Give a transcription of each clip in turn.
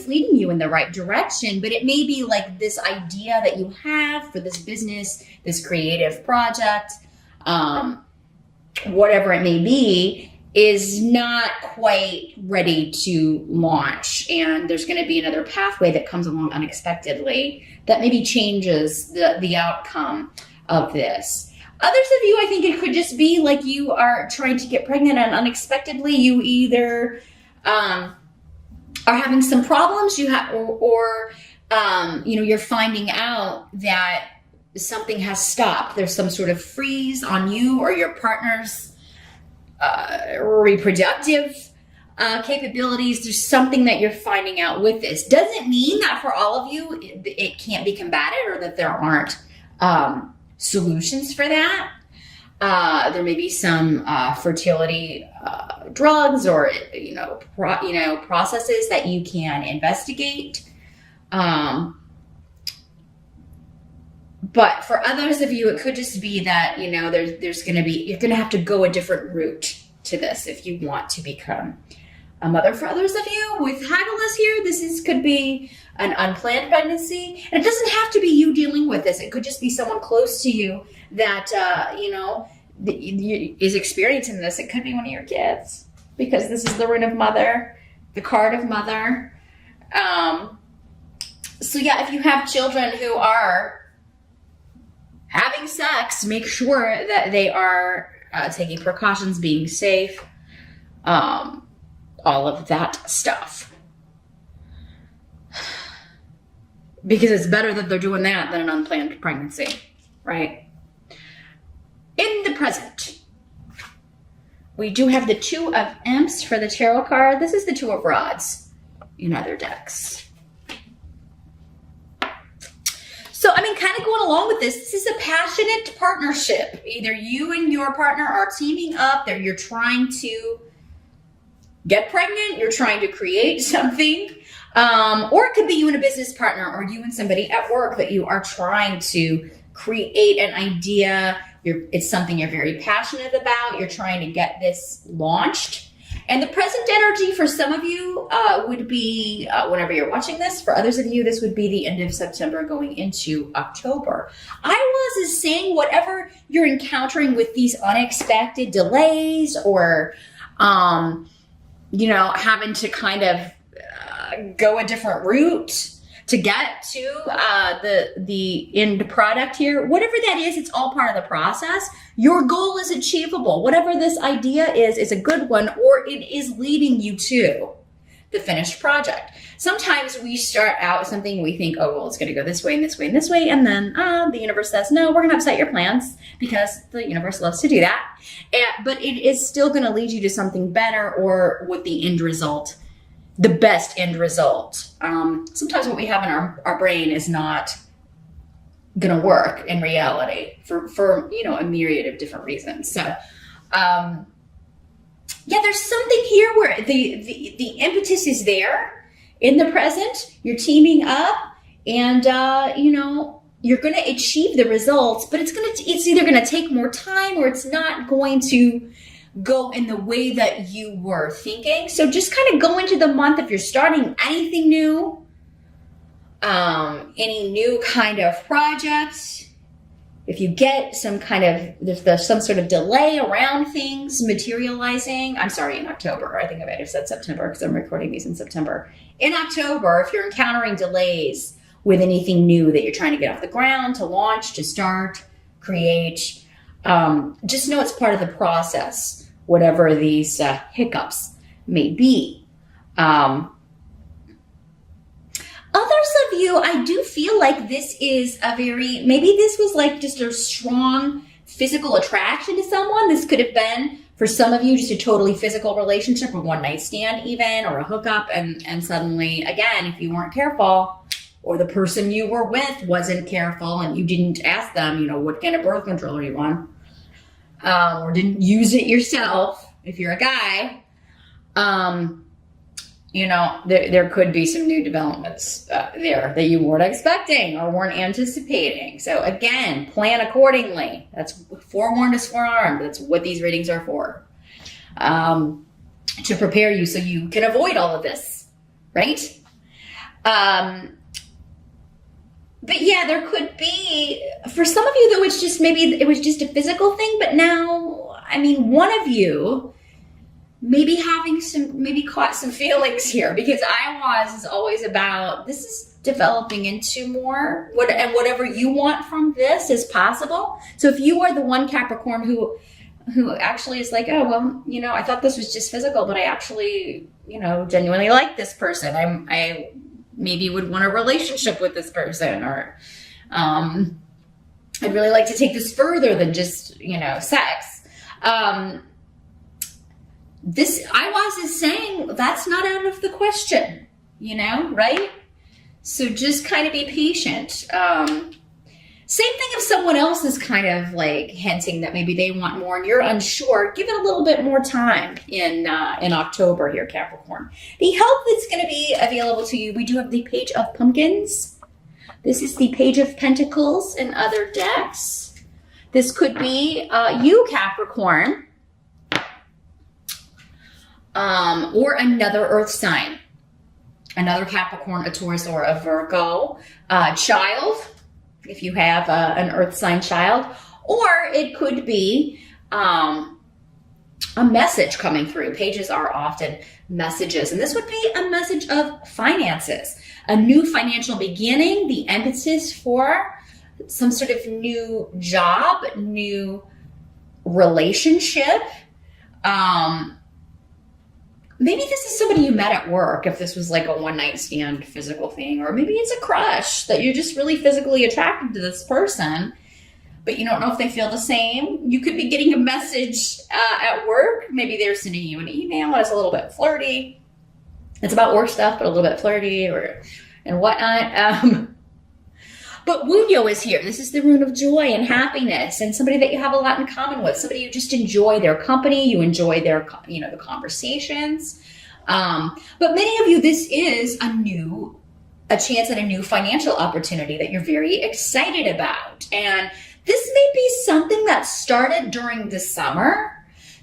it's leading you in the right direction, but it may be like this idea that you have for this business, this creative project, whatever it may be, is not quite ready to launch. And there's going to be another pathway that comes along unexpectedly that maybe changes the outcome of this. Others of you, I think it could just be like you are trying to get pregnant and unexpectedly you either are having some problems or you're finding out that something has stopped. There's some sort of freeze on you or your partner's reproductive capabilities. There's something that you're finding out with this. Doesn't mean that for all of you it can't be combated or that there aren't solutions for that. There may be some fertility drugs or processes that you can investigate. But for others of you, it could just be that, you're going to have to go a different route to this if you want to become a mother. For others of you with haggleness here, could be an unplanned pregnancy. And it doesn't have to be you dealing with this. It could just be someone close to you that, is experiencing this. It could be one of your kids because this is the rune of mother, the card of mother. So yeah, if you have children who are having sex, make sure that they are taking precautions, being safe, all of that stuff. Because it's better that they're doing that than an unplanned pregnancy, right? In the present, we do have the Two of Imps for the tarot card. This is the Two of Rods in other decks. So, kind of going along with this is a passionate partnership. Either you and your partner are teaming up, that you're trying to get pregnant, you're trying to create something, or it could be you and a business partner or you and somebody at work that you are trying to create an idea. It's something you're very passionate about. You're trying to get this launched. And the present energy for some of you would be whenever you're watching this. For others of you, this would be the end of September going into October. I was saying whatever you're encountering with these unexpected delays or, having to kind of go a different route to get to the end product here, whatever that is, it's all part of the process. Your goal is achievable. Whatever this idea is a good one, or it is leading you to the finished project. Sometimes we start out with something, we think, oh, well, it's going to go this way and this way and this way. And then the universe says, no, we're going to upset your plans because the universe loves to do that. But it is still going to lead you to something better or with the end result, the best end result. Sometimes what we have in our brain is not going to work in reality for a myriad of different reasons. So, there's something here where the impetus is there in the present. You're teaming up and, you're going to achieve the results, but it's either going to take more time or it's not going to go in the way that you were thinking. So just kind of go into the month if you're starting anything new, any new kind of projects. If you get some kind of, there's some sort of delay around things materializing. I'm sorry, in October. I think I might have said September because I'm recording these in September. In October, if you're encountering delays with anything new that you're trying to get off the ground, to launch, to start, create, just know it's part of the process. Whatever these hiccups may be. Others of you, I do feel like this is maybe this was like just a strong physical attraction to someone. This could have been, for some of you, just a totally physical relationship, a one-night stand even, or a hookup. And suddenly, again, if you weren't careful, or the person you were with wasn't careful and you didn't ask them, what kind of birth control are you on? Or didn't use it yourself, if you're a guy, there could be some new developments there that you weren't expecting or weren't anticipating. So again, plan accordingly. That's forewarned is forearmed. That's what these readings are for, to prepare you so you can avoid all of this, right? But yeah, there could be, for some of you though, it's just maybe it was just a physical thing, but now, I mean, one of you maybe caught some feelings here, because is always about, this is developing into more, and whatever you want from this is possible. So if you are the one Capricorn who actually is like, oh, well, you know, I thought this was just physical, but I actually, you know, genuinely like this person. I maybe would want a relationship with this person, or I'd really like to take this further than just, you know, sex. This IWAS is saying that's not out of the question, you know, right? So just kind of be patient. Same thing if someone else is kind of like hinting that maybe they want more and you're unsure, give it a little bit more time in October here, Capricorn. The help that's going to be available to you, we do have the Page of Pumpkins. This is the Page of Pentacles in other decks. This could be you, Capricorn, or another earth sign, another Capricorn, a Taurus, or a Virgo child, if you have an earth sign child, or it could be a message coming through. Pages are often messages, and this would be a message of finances, a new financial beginning, the impetus for some sort of new job, new relationship. Maybe this is somebody you met at work, if this was like a one-night stand physical thing, or maybe it's a crush that you're just really physically attracted to this person, but you don't know if they feel the same. You could be getting a message at work. Maybe they're sending you an email that's a little bit flirty. It's about work stuff, but a little bit flirty and whatnot. But Wunyo is here. This is the rune of joy and happiness, and somebody that you have a lot in common with, somebody you just enjoy their company, you enjoy their, you know, the conversations. But many of you, this is a chance at a new financial opportunity that you're very excited about. And this may be something that started during the summer.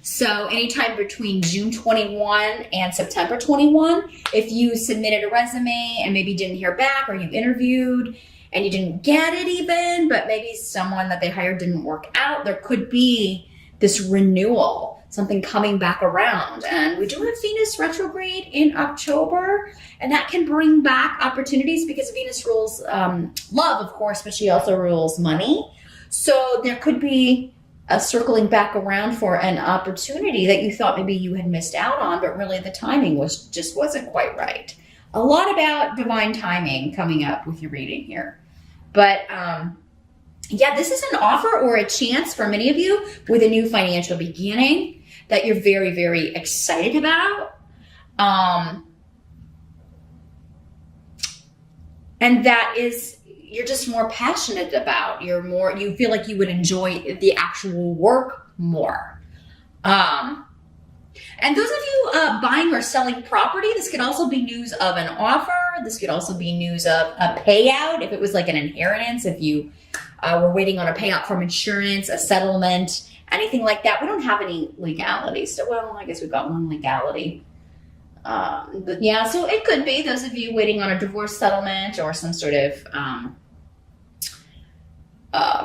So anytime between June 21 and September 21, if you submitted a resume and maybe didn't hear back, or you interviewed and you didn't get it even, but maybe someone that they hired didn't work out, there could be this renewal, something coming back around. And we do have Venus retrograde in October, and that can bring back opportunities, because Venus rules love, of course, but she also rules money. So there could be a circling back around for an opportunity that you thought maybe you had missed out on, but really the timing just wasn't quite right. A lot about divine timing coming up with your reading here. But yeah, this is an offer or a chance for many of you with a new financial beginning that you're very, very excited about. And that is, you're just more passionate about. You feel like you would enjoy the actual work more. And those of you buying or selling property, this could also be news of an offer. This could also be news of a payout, if it was like an inheritance, if you were waiting on a payout from insurance, a settlement, anything like that. We don't have any legality. So, well, I guess we've got one legality. But yeah, so it could be those of you waiting on a divorce settlement or some sort of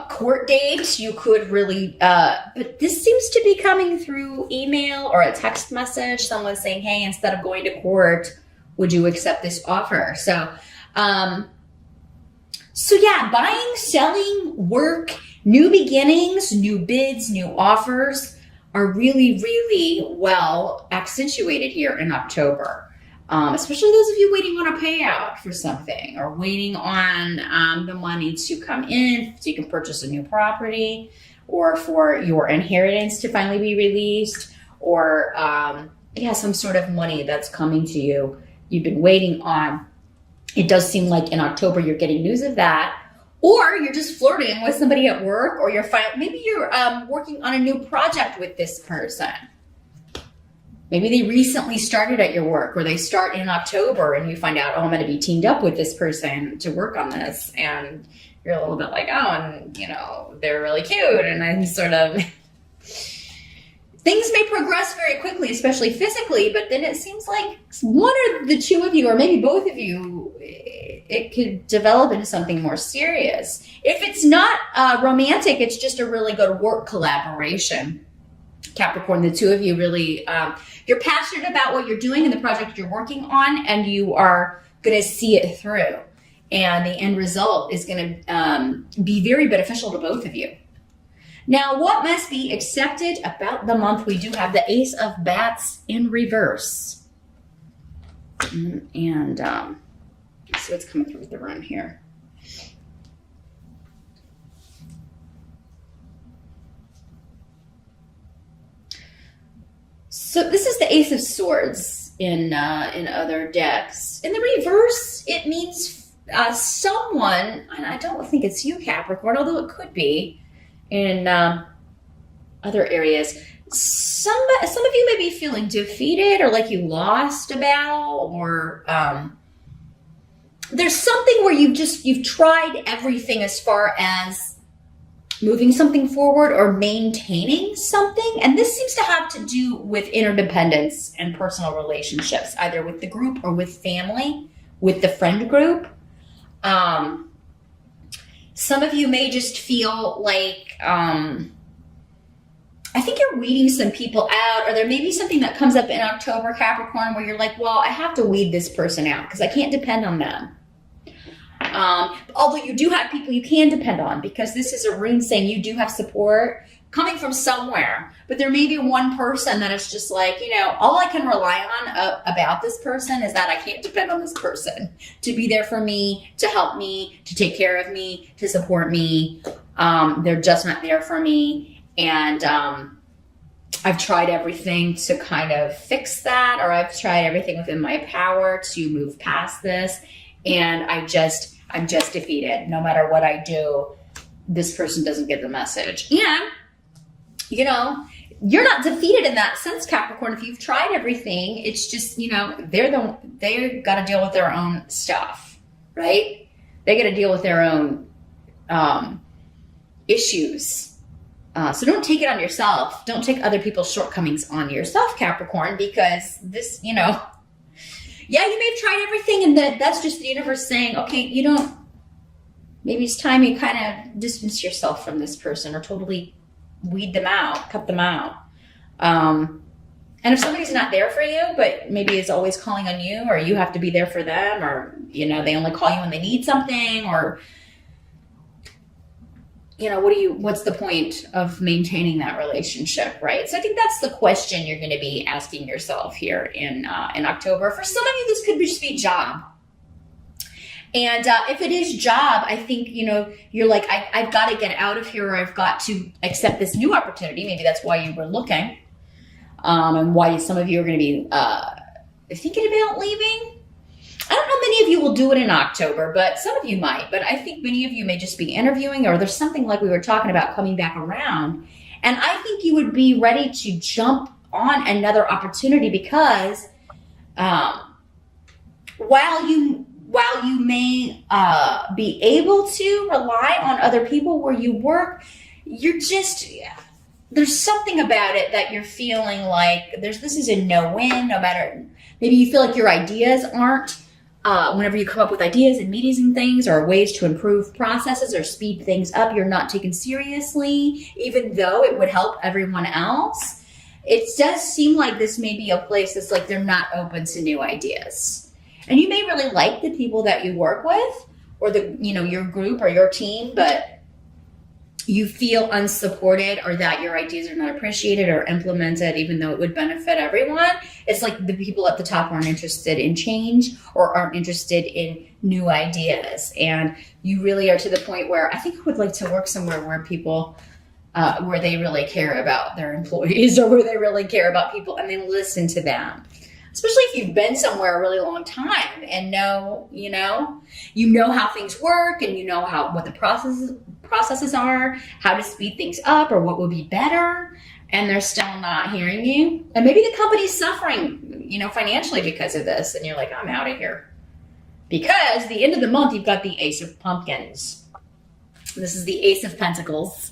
court date. You could really, but this seems to be coming through email or a text message. Someone saying, hey, instead of going to court, would you accept this offer? So yeah, buying, selling, work, new beginnings, new bids, new offers are really, really well accentuated here in October. Especially those of you waiting on a payout for something, or waiting on the money to come in so you can purchase a new property, or for your inheritance to finally be released, or yeah, some sort of money that's coming to you you've been waiting on. It does seem like in October you're getting news of that, or you're just flirting with somebody at work, or maybe you're working on a new project with this person. Maybe they recently started at your work, or they start in October and you find out, oh, I'm going to be teamed up with this person to work on this. And you're a little bit like, oh, and you know, they're really cute. And I'm sort of, things may progress very quickly, especially physically, but then it seems like one or the two of you, or maybe both of you, it could develop into something more serious. If it's not romantic, it's just a really good work collaboration. Capricorn, the two of you really, you're passionate about what you're doing and the project you're working on, and you are going to see it through. And the end result is going to be very beneficial to both of you. Now, what must be accepted about the month? We do have the Ace of Bats in reverse. And let's see what's coming through the room here. So this is the Ace of Swords in other decks. In the reverse, it means someone, and I don't think it's you, Capricorn, although it could be, in other areas. Some of you may be feeling defeated or like you lost about, or there's something where you've tried everything as far as moving something forward or maintaining something. And this seems to have to do with interdependence and personal relationships, either with the group or with family, with the friend group. Some of you may just feel like, I think you're weeding some people out, or there may be something that comes up in October, Capricorn, where you're like, well, I have to weed this person out because I can't depend on them. Although you do have people you can depend on, because this is a rune saying you do have support coming from somewhere. But there may be one person that is just like, all I can rely on about this person is that I can't depend on this person to be there for me, to help me, to take care of me, to support me. They're just not there for me. And I've tried everything to kind of fix that, or I've tried everything within my power to move past this. And I'm just defeated. No matter what I do, this person doesn't get the message. And, you're not defeated in that sense, Capricorn. If you've tried everything, it's just, they've got to deal with their own stuff, right? They got to deal with their own issues. So don't take it on yourself. Don't take other people's shortcomings on yourself, Capricorn, because this, yeah, you may have tried everything, and that's just the universe saying, okay, maybe it's time you kind of distance yourself from this person, or totally weed them out, cut them out. And if somebody's not there for you, but maybe is always calling on you, or you have to be there for them, or, they only call you when they need something, or, what's the point of maintaining that relationship, right? So I think that's the question you're going to be asking yourself here in October. For some of you, this could just be job. And if it is job, I think, you're like, I've got to get out of here, or I've got to accept this new opportunity. Maybe that's why you were looking, and why some of you are going to be thinking about leaving. I don't know many of you will do it in October, but some of you might. But I think many of you may just be interviewing, or there's something like we were talking about coming back around. And I think you would be ready to jump on another opportunity, because while you may be able to rely on other people where you work, there's something about it that you're feeling like this is a no-win. No matter, maybe you feel like your ideas aren't, whenever you come up with ideas and meetings and things, or ways to improve processes or speed things up, you're not taken seriously, even though it would help everyone else. It does seem like this may be a place that's like they're not open to new ideas. And you may really like the people that you work with, or your group or your team, but you feel unsupported, or that your ideas are not appreciated or implemented, even though it would benefit everyone. It's like the people at the top aren't interested in change, or aren't interested in new ideas. And you really are to the point where I think I would like to work somewhere where people, where they really care about their employees, or where they really care about people and they listen to them. Especially if you've been somewhere a really long time and know how things work, and what the processes are, how to speed things up, or what would be better, and they're still not hearing you. And maybe the company's suffering, financially because of this, and you're like, I'm out of here. Because the end of the month, you've got the Ace of Pumpkins. This is the Ace of Pentacles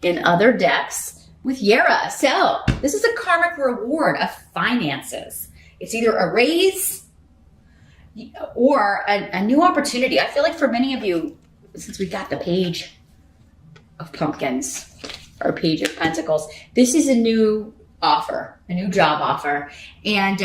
in other decks. with Yara. So this is a karmic reward of finances. It's either a raise or a new opportunity. I feel like for many of you, since we got the page of pumpkins or page of pentacles, this is a new offer, a new job offer. And,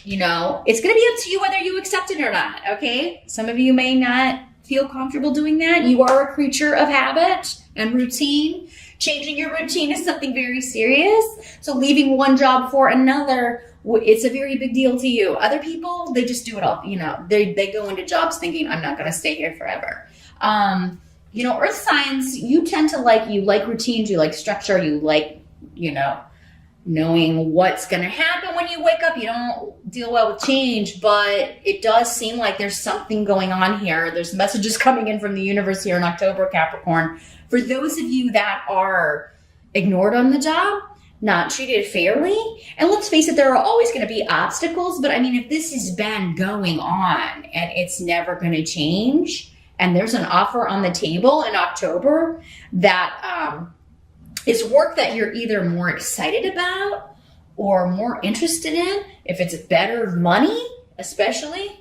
you know, it's going to be up to you whether you accept it or not. Okay. Some of you may not feel comfortable doing that. You are a creature of habit and routine. Changing your routine is something very serious. So leaving one job for another, it's a very big deal to you. Other people, they just do it all. You know, they go into jobs thinking, I'm not going to stay here forever. You know, earth signs, you tend to like routines, you like structure, you like, you know, knowing what's going to happen when you wake up. You don't deal well with change, but it does seem like there's something going on here. There's messages coming in from the universe here in October, Capricorn. For those of you that are ignored on the job, not treated fairly, and let's face it, there are always going to be obstacles, but I mean, if this has been going on and it's never going to change, and there's an offer on the table in October that is work that you're either more excited about or more interested in, if it's better money, especially,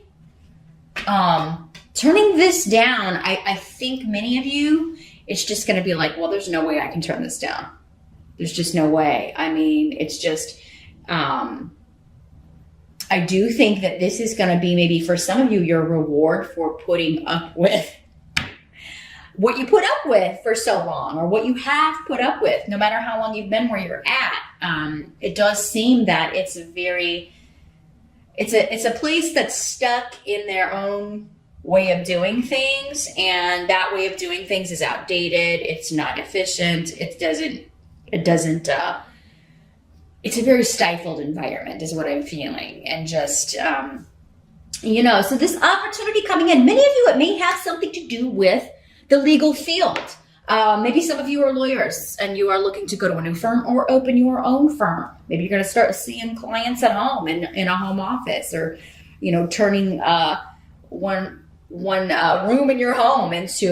turning this down, I think many of you, it's just going to be like, well, there's no way I can turn this down. There's just no way. I mean, it's just, I do think that this is going to be maybe for some of you, your reward for putting up with what you put up with for so long, or what you have put up with, no matter how long you've been where you're at. It does seem that it's a place that's stuck in their own way of doing things, and that way of doing things is outdated. It's not efficient. It's a very stifled environment is what I'm feeling. And just, you know, so this opportunity coming in, many of you, it may have something to do with the legal field. Maybe some of you are lawyers and you are looking to go to a new firm or open your own firm. Maybe you're going to start seeing clients at home in a home office, or, you know, turning one room in your home into